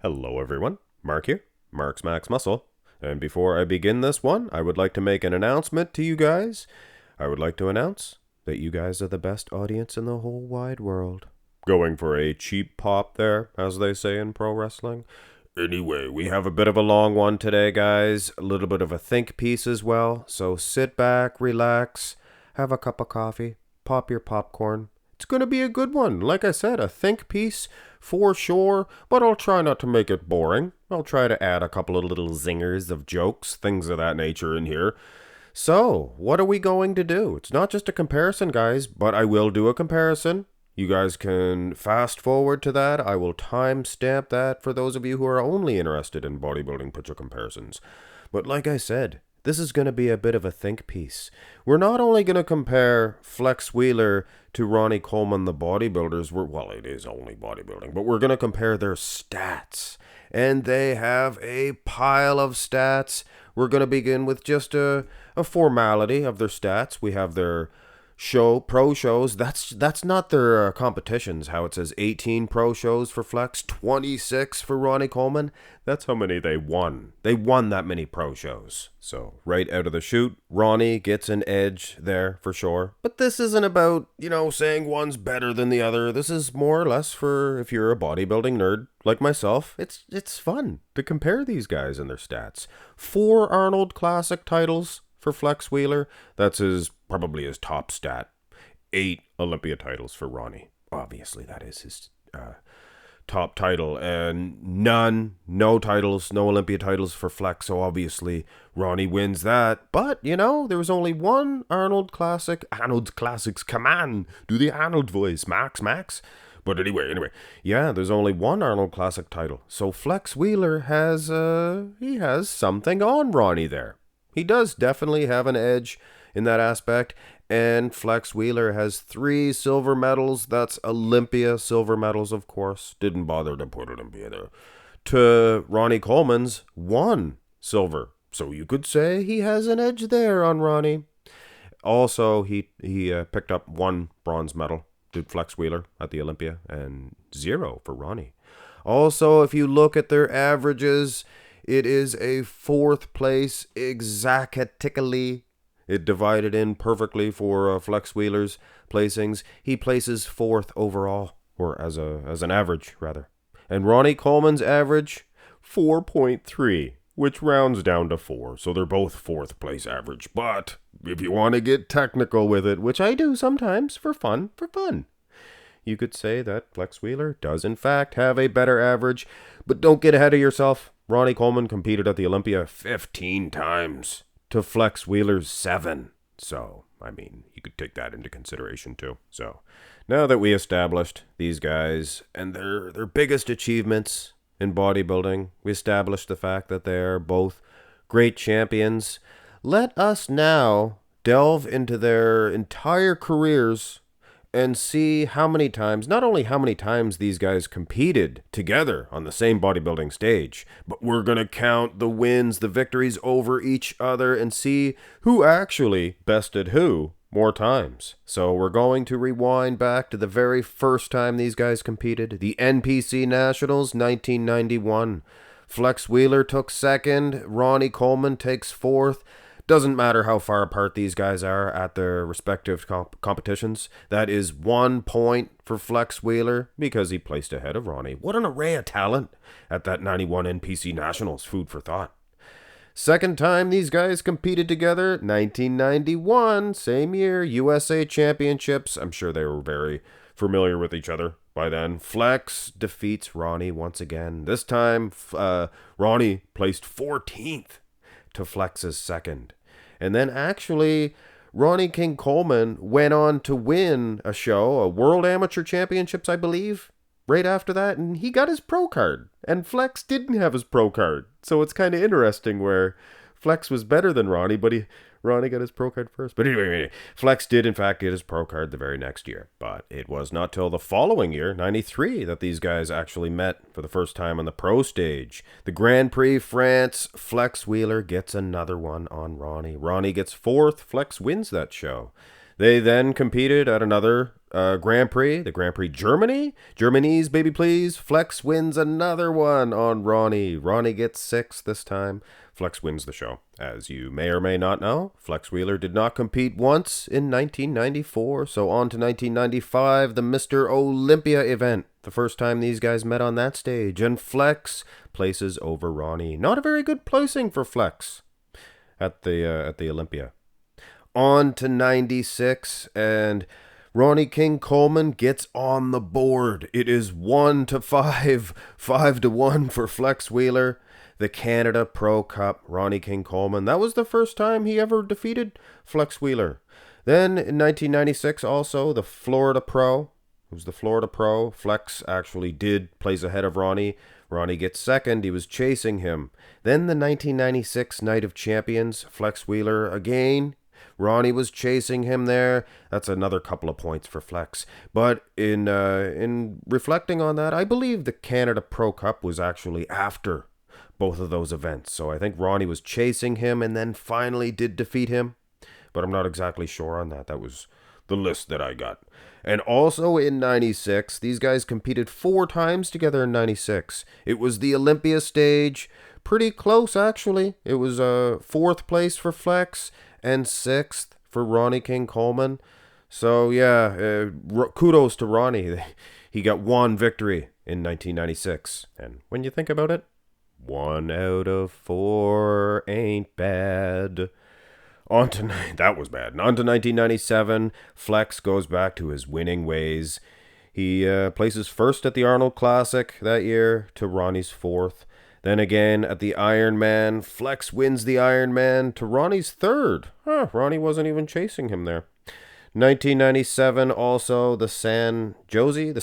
Hello everyone, Mark here, Mark's Max Muscle. And before I begin this one, I would like to make an announcement to you guys. I would like to announce that you guys are the best audience in the whole wide world. Going for a cheap pop there, as they say in pro wrestling. Anyway, we have a bit of a long one today, guys. A little bit of a think piece as well. So sit back, relax, have a cup of coffee, pop your popcorn. It's going to be a good one. Like I said, a think piece for sure, but I'll try not to make it boring. I'll try to add a couple of little zingers of jokes, things of that nature in here. So, what are we going to do? It's not just a comparison, guys, but I will do a comparison. You guys can fast forward to that. I will timestamp that for those of you who are only interested in bodybuilding picture comparisons. But like I said, this is going to be a bit of a think piece. We're not only going to compare Flex Wheeler to Ronnie Coleman, the bodybuilders. Well, it is only bodybuilding, but we're going to compare their stats. And they have a pile of stats. We're going to begin with just a formality of their stats. We have their pro shows. That's not their competitions. How it says 18 pro shows for Flex, 26 for Ronnie Coleman. That's how many they won. They won that many pro shows. So right out of the chute, Ronnie gets an edge there for sure. But this isn't about, saying one's better than the other. This is more or less for if you're a bodybuilding nerd like myself. It's fun to compare these guys and their stats. 4 Arnold Classic titles for Flex Wheeler. That's probably his top stat. 8 Olympia titles for Ronnie. Obviously, that is his top title. And no Olympia titles for Flex. So obviously, Ronnie wins that. But, there was only one Arnold Classic. Arnold's Classics, come on. Do the Arnold voice, Max. But anyway, yeah, there's only one Arnold Classic title. So Flex Wheeler has something on Ronnie there. He does definitely have an edge in that aspect, and Flex Wheeler has 3 silver medals. That's Olympia silver medals, of course. Didn't bother to put Olympia there. To Ronnie Coleman's 1 silver. So you could say he has an edge there on Ronnie. Also, he picked up 1 bronze medal, did Flex Wheeler at the Olympia, and 0 for Ronnie. Also, if you look at their averages, it is a 4th place exactly. It divided in perfectly for Flex Wheeler's placings. He places 4th overall, or as an average, rather. And Ronnie Coleman's average, 4.3, which rounds down to 4. So they're both 4th place average. But if you want to get technical with it, which I do sometimes for fun, you could say that Flex Wheeler does in fact have a better average. But don't get ahead of yourself. Ronnie Coleman competed at the Olympia 15 times to Flex Wheeler's 7. So, you could take that into consideration too. So, now that we established these guys and their biggest achievements in bodybuilding, we established the fact that they are both great champions. Let us now delve into their entire careers and see how many times, not only how many times these guys competed together on the same bodybuilding stage, but we're going to count the wins, the victories over each other and see who actually bested who more times. So we're going to rewind back to the very first time these guys competed, the NPC Nationals, 1991. Flex Wheeler took 2nd, Ronnie Coleman takes 4th. Doesn't matter how far apart these guys are at their respective competitions. That is 1 point for Flex Wheeler because he placed ahead of Ronnie. What an array of talent at that 91 NPC Nationals. Food for thought. Second time these guys competed together, 1991, same year, USA Championships. I'm sure they were very familiar with each other by then. Flex defeats Ronnie once again. This time, Ronnie placed 14th to Flex's 2nd. And then actually, Ronnie King Coleman went on to win a World Amateur Championships, I believe, right after that, and he got his pro card. And Flex didn't have his pro card. So it's kind of interesting where Flex was better than Ronnie, but Ronnie got his pro card first. But anyway, Flex did in fact get his pro card the very next year. But it was not till the following year, 93, that these guys actually met for the first time on the pro stage. The Grand Prix France, Flex Wheeler gets another one on Ronnie. Ronnie gets 4th, Flex wins that show. They then competed at another Grand Prix, the Grand Prix Germany's baby please. Flex wins another one on Ronnie. Ronnie gets 6 this time. Flex wins the show. As you may or may not know, Flex Wheeler did not compete once in 1994, so on to 1995, the Mr. Olympia event. The first time these guys met on that stage, and Flex places over Ronnie. Not a very good placing for Flex at the Olympia. On to 96, and Ronnie King Coleman gets on the board. It is 1-5, 5-1 for Flex Wheeler. The Canada Pro Cup, Ronnie King Coleman. That was the first time he ever defeated Flex Wheeler. Then in 1996 also, the Florida Pro. It was the Florida Pro. Flex actually did place ahead of Ronnie. Ronnie gets second. He was chasing him. Then the 1996 Night of Champions, Flex Wheeler again. Ronnie was chasing him there. That's another couple of points for Flex. But in reflecting on that, I believe the Canada Pro Cup was actually after both of those events. So I think Ronnie was chasing him and then finally did defeat him. But I'm not exactly sure on that. That was the list that I got. And also in 96, these guys competed 4 times together in 96. It was the Olympia stage. Pretty close, actually. It was 4th place for Flex and 6th for Ronnie King Coleman. So yeah, kudos to Ronnie. He got 1 victory in 1996. And when you think about it, 1 out of 4 ain't bad. That was bad. On to 1997, Flex goes back to his winning ways. He places first at the Arnold Classic that year to Ronnie's 4th. Then again at the Ironman, Flex wins the Ironman to Ronnie's 3rd. Ronnie wasn't even chasing him there. 1997 also the San Jose,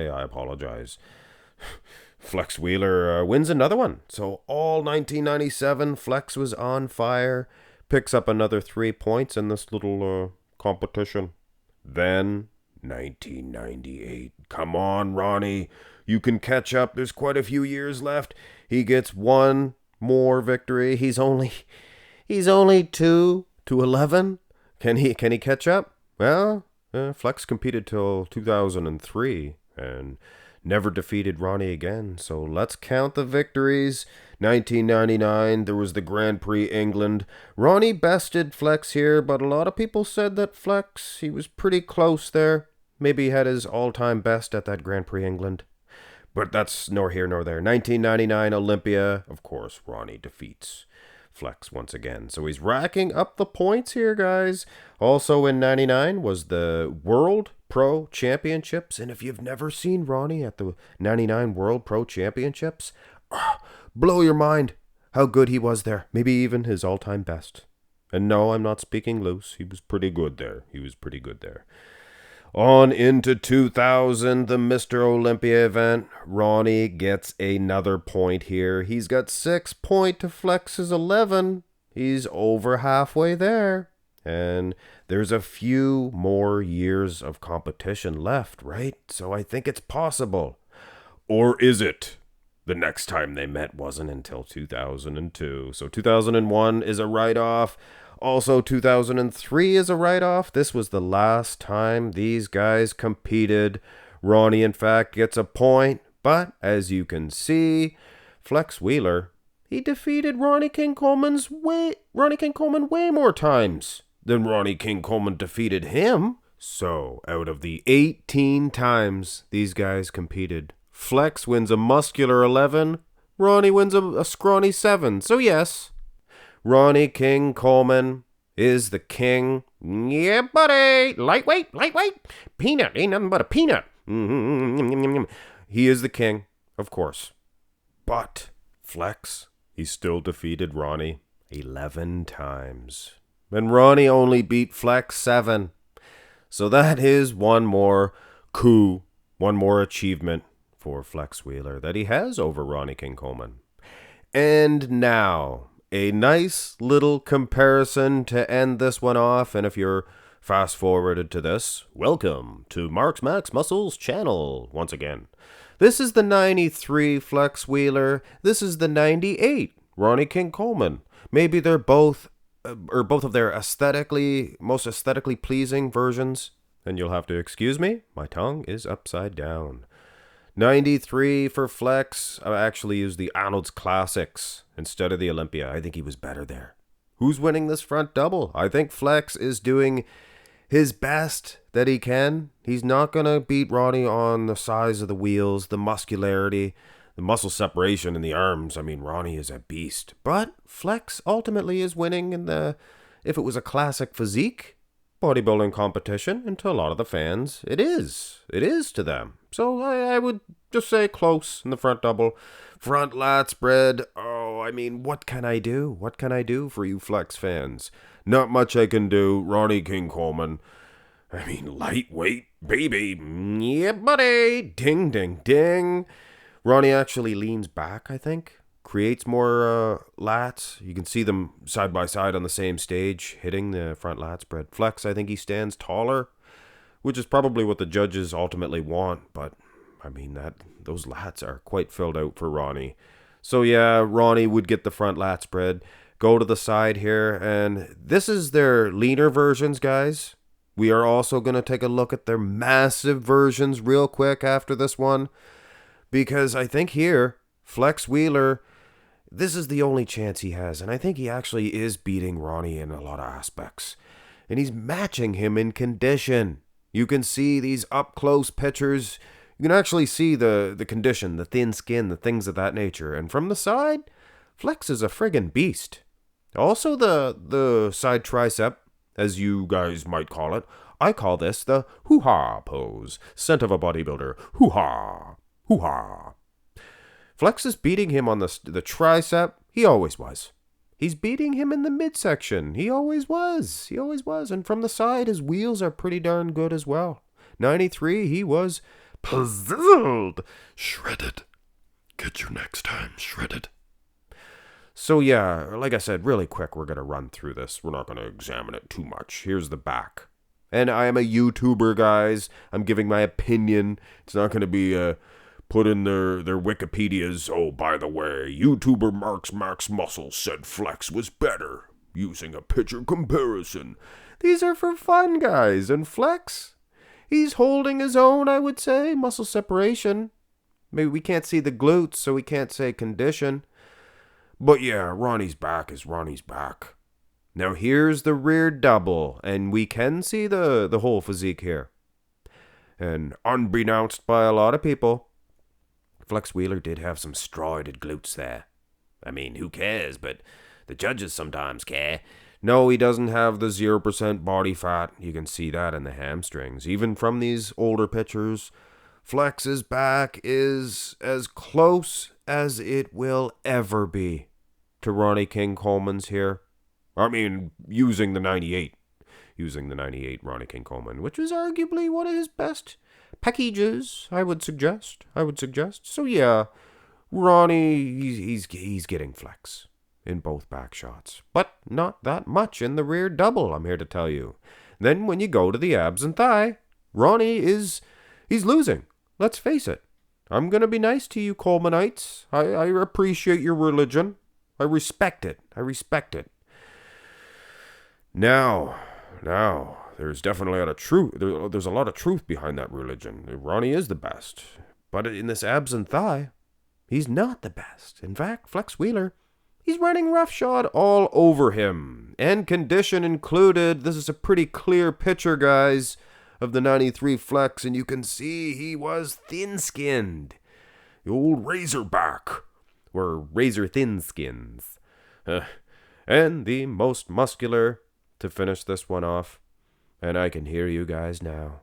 I apologize. Flex Wheeler wins another one. So all 1997, Flex was on fire. Picks up another 3 points in this little competition. Then 1998. Come on, Ronnie. You can catch up. There's quite a few years left. He gets 1 more victory. He's only 2-11. Can he catch up? Well, Flex competed till 2003 and never defeated Ronnie again. So let's count the victories. 1999, there was the Grand Prix England. Ronnie bested Flex here, but a lot of people said that Flex, he was pretty close there. Maybe he had his all-time best at that Grand Prix England. But that's nor here nor there. 1999 Olympia, of course, Ronnie defeats Flex once again. So he's racking up the points here, guys. Also in 99 was the World Pro Championships. And if you've never seen Ronnie at the 99 World Pro Championships, blow your mind how good he was there. Maybe even his all-time best. And no, I'm not speaking loose. He was pretty good there. On into 2000, the Mr. Olympia event. Ronnie gets another point here. He's got 6 points to Flex's 11. He's over halfway there. And there's a few more years of competition left, right? So I think it's possible. Or is it? The next time they met wasn't until 2002. So 2001 is a write-off. Also, 2003 is a write-off. This was the last time these guys competed. Ronnie, in fact, gets a point. But, as you can see, Flex Wheeler, he defeated Ronnie King Coleman way more times than Ronnie King Coleman defeated him. So, out of the 18 times these guys competed, Flex wins a muscular 11. Ronnie wins a scrawny 7. So, yes, Ronnie King Coleman is the king. Yeah, buddy. Lightweight. Peanut. Ain't nothing but a peanut. He is the king, of course. But Flex, he still defeated Ronnie 11 times. And Ronnie only beat Flex 7. So that is one more coup, one more achievement for Flex Wheeler that he has over Ronnie King Coleman. And now, a nice little comparison to end this one off. And if you're fast forwarded to this, welcome to Mark's Max Muscles channel once again. This is the 93 Flex Wheeler. This is the 98 Ronnie King Coleman. Maybe they're both or both of their most aesthetically pleasing versions. And you'll have to excuse me, my tongue is upside down. 93 for Flex. I actually used the Arnold's Classics instead of the Olympia. I think he was better there. Who's winning this front double? I think Flex is doing his best that he can. He's not going to beat Ronnie on the size of the wheels, the muscularity, the muscle separation in the arms. I mean, Ronnie is a beast. But Flex ultimately is winning in the, if it was a classic physique bodybuilding competition, and to a lot of the fans, it is. It is to them. So I would just say close in the front double. Front lat spread. Oh, I mean, what can I do? What can I do for you Flex fans? Not much I can do. Ronnie King Coleman. I mean, lightweight, baby. Yeah, buddy. Ding, ding, ding. Ronnie actually leans back, I think. Creates more lats. You can see them side by side on the same stage, hitting the front lat spread. Flex, I think he stands taller, which is probably what the judges ultimately want. But, I mean, those lats are quite filled out for Ronnie. So, yeah, Ronnie would get the front lat spread. Go to the side here, and this is their leaner versions, guys. We are also going to take a look at their massive versions real quick after this one, because I think here, Flex Wheeler, this is the only chance he has, and I think he actually is beating Ronnie in a lot of aspects, and he's matching him in condition. You can see these up-close pictures. You can actually see the condition, the thin skin, the things of that nature, and from the side, Flex is a friggin' beast. Also, the side tricep, as you guys might call it, I call this the hoo-ha pose. Scent of a bodybuilder. Hoo-ha. Hoo-ha. Flex is beating him on the tricep. He always was. He's beating him in the midsection. He always was. He always was. And from the side, his wheels are pretty darn good as well. 93, he was puzzled. Shredded. Get you next time, shredded. So yeah, like I said, really quick, we're going to run through this. We're not going to examine it too much. Here's the back. And I am a YouTuber, guys. I'm giving my opinion. It's not going to be put in their Wikipedias. Oh, by the way, YouTuber Mark's Max Muscle said Flex was better, using a picture comparison. These are for fun, guys. And Flex, he's holding his own, I would say. Muscle separation. Maybe we can't see the glutes, so we can't say condition. But yeah, Ronnie's back is Ronnie's back. Now here's the rear double, and we can see the whole physique here. And unbeknownst by a lot of people, Flex Wheeler did have some steroided glutes there. I mean, who cares? But the judges sometimes care. No, he doesn't have the 0% body fat. You can see that in the hamstrings. Even from these older pictures, Flex's back is as close as it will ever be to Ronnie King Coleman's here. I mean, using the 98 Ronnie King Coleman, which is arguably one of his best packages, I would suggest. So yeah, Ronnie, he's getting Flex in both back shots, but not that much in the rear double, I'm here to tell you. Then when you go to the abs and thigh, Ronnie he's losing. Let's face it. I'm going to be nice to you Colemanites. I appreciate your religion. I respect it. Now, there's definitely a lot of truth. There's a lot of truth behind that religion. Ronnie is the best. But in this abs and thigh, he's not the best. In fact, Flex Wheeler, he's running roughshod all over him. And condition included. This is a pretty clear picture, guys, of the 93 Flex. And you can see he was thin-skinned. The old razorback. Were razor thin skins. And the most muscular to finish this one off. And I can hear you guys now.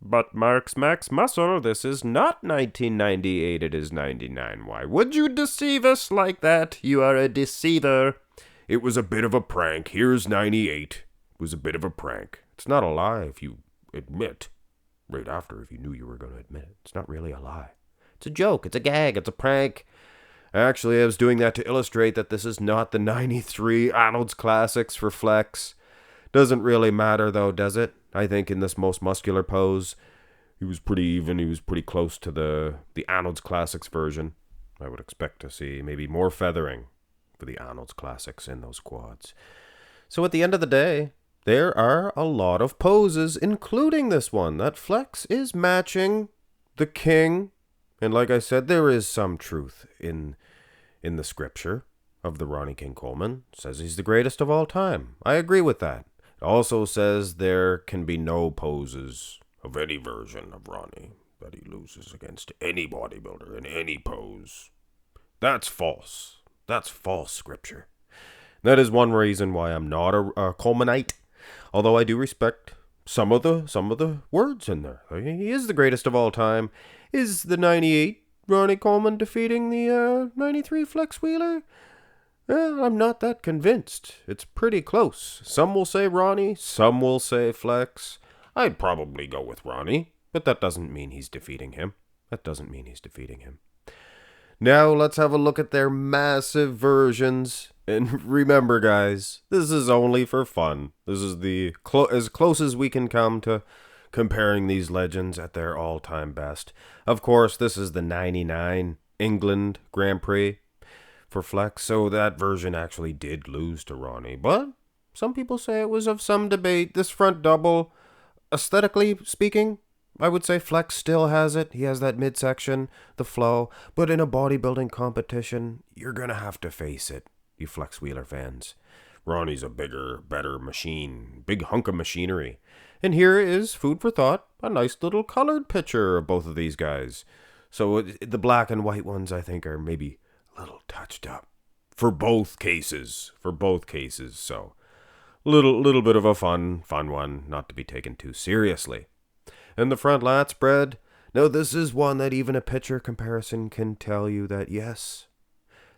But Mark's Max Muscle, this is not 1998, it is 99. Why would you deceive us like that? You are a deceiver. It was a bit of a prank. Here's 98. It was a bit of a prank. It's not a lie if you admit. Right after, if you knew you were going to admit it. It's not really a lie. It's a joke. It's a gag. It's a prank. Actually, I was doing that to illustrate that this is not the 93 Arnold's Classics for Flex. Doesn't really matter, though, does it? I think in this most muscular pose, he was pretty even. He was pretty close to the Arnold's Classics version. I would expect to see maybe more feathering for the Arnold's Classics in those quads. So at the end of the day, there are a lot of poses, including this one, that Flex is matching the king. And like I said, there is some truth in the scripture of the Ronnie King Coleman. It says he's the greatest of all time. I agree with that. It also says there can be no poses of any version of Ronnie that he loses against any bodybuilder in any pose. That's false. That's false scripture. That is one reason why I'm not a Colemanite, although I do respect some of the words in there. He is the greatest of all time. Is the 98 Ronnie Coleman defeating the 93 Flex Wheeler? I'm not that convinced. It's pretty close. Some will say Ronnie, some will say Flex. I'd probably go with Ronnie, but that doesn't mean he's defeating him. Now let's have a look at their massive versions. And remember, guys, this is only for fun. This is the as close as we can come to comparing these legends at their all-time best. Of course, this is the 99 England Grand Prix for Flex, so that version actually did lose to Ronnie. But some people say it was of some debate. This front double, aesthetically speaking, I would say Flex still has it. He has that midsection, the flow. But in a bodybuilding competition, you're going to have to face it, you Flex Wheeler fans. Ronnie's a bigger, better machine. Big hunk of machinery. And here is, food for thought, a nice little colored picture of both of these guys. So the black and white ones, I think, are maybe a little touched up. For both cases. So, little bit of a fun one, not to be taken too seriously. And the front lat spread. Now this is one that even a picture comparison can tell you that yes,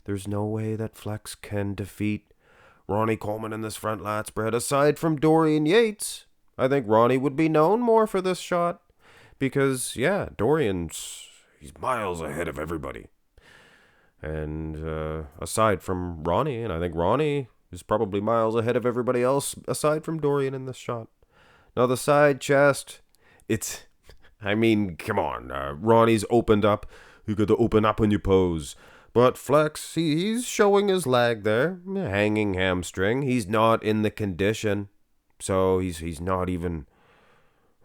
there's no way that Flex can defeat Ronnie Coleman in this front lat spread. Aside from Dorian Yates, I think Ronnie would be known more for this shot. Because, yeah, he's miles ahead of everybody. And aside from Ronnie, and I think Ronnie is probably miles ahead of everybody else aside from Dorian in this shot. Now the side chest, come on, Ronnie's opened up. You got to open up when you pose. But Flex, he's showing his leg there, hanging hamstring. He's not in the condition, so he's not even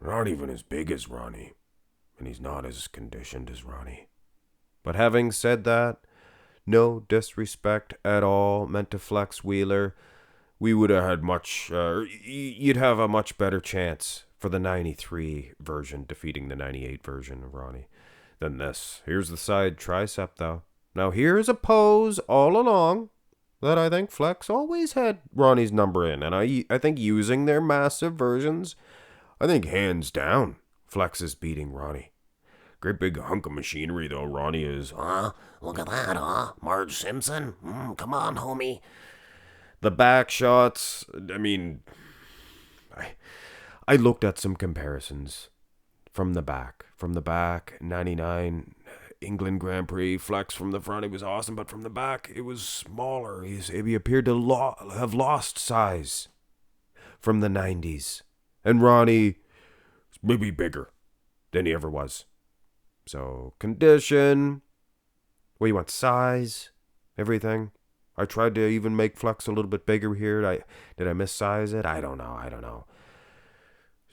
as big as Ronnie, and he's not as conditioned as Ronnie. But having said that, no disrespect at all meant to Flex Wheeler. We would have had you'd have a much better chance for the 93 version defeating the 98 version of Ronnie than this. Here's the side tricep, though. Now here's a pose all along that I think Flex always had Ronnie's number in. And I think using their massive versions, I think hands down, Flex is beating Ronnie. Great big hunk of machinery, though, Ronnie is. Look at that, Marge Simpson? Come on, homie. The back shots, I looked at some comparisons from the back. 99 England Grand Prix, Flex from the front, it was awesome, but from the back, it was smaller. He appeared to have lost size from the 90s. And Ronnie was maybe bigger than he ever was. So, condition, you want size, everything. I tried to even make Flex a little bit bigger here. Did I missize it? I don't know.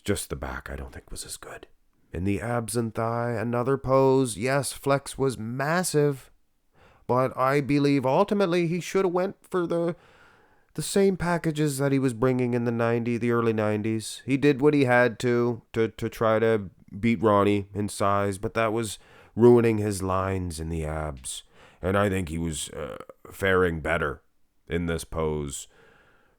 Just the back I don't think was as good. In the abs and thigh, another pose. Yes, Flex was massive, but I believe ultimately he should have went for the same packages that he was bringing in the early 90s. He did what he had to try to beat Ronnie in size, but that was ruining his lines in the abs. And I think he was faring better in this pose.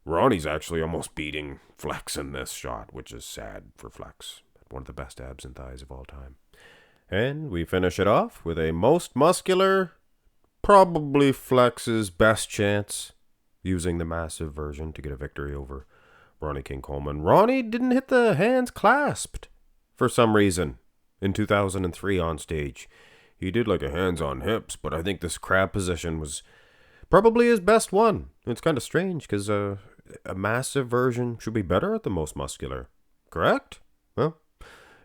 Ronnie's actually almost beating Flex in this shot, which is sad for Flex. One of the best abs and thighs of all time. And we finish it off with a most muscular, probably Flex's best chance, using the massive version to get a victory over Ronnie King Coleman. Ronnie didn't hit the hands clasped for some reason in 2003 on stage. He did like a hands on hips, but I think this crab position was probably his best one. It's kind of strange because a massive version should be better at the most muscular. Correct? Well,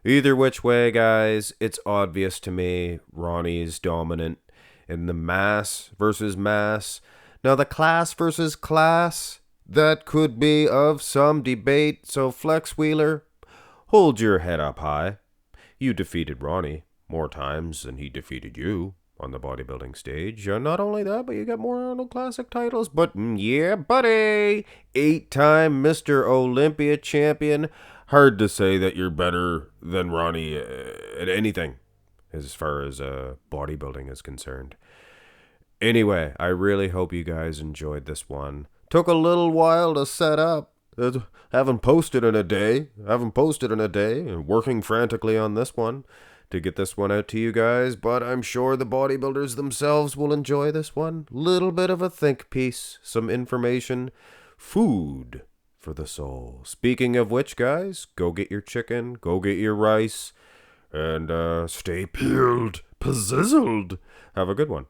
either which way, guys, it's obvious to me Ronnie's dominant in the mass versus mass. Now, the class versus class, that could be of some debate, so Flex Wheeler, hold your head up high. You defeated Ronnie more times than he defeated you on the bodybuilding stage. Not only that, but you got more Arnold Classic titles. But yeah, buddy, 8-time Mr. Olympia champion. Hard to say that you're better than Ronnie at anything as far as bodybuilding is concerned. Anyway, I really hope you guys enjoyed this one. Took a little while to set up. Haven't posted in a day. And working frantically on this one to get this one out to you guys. But I'm sure the bodybuilders themselves will enjoy this one. Little bit of a think piece. Some information. Food for the soul. Speaking of which, guys, go get your chicken. Go get your rice. And stay peeled. Pizzizzled. Have a good one.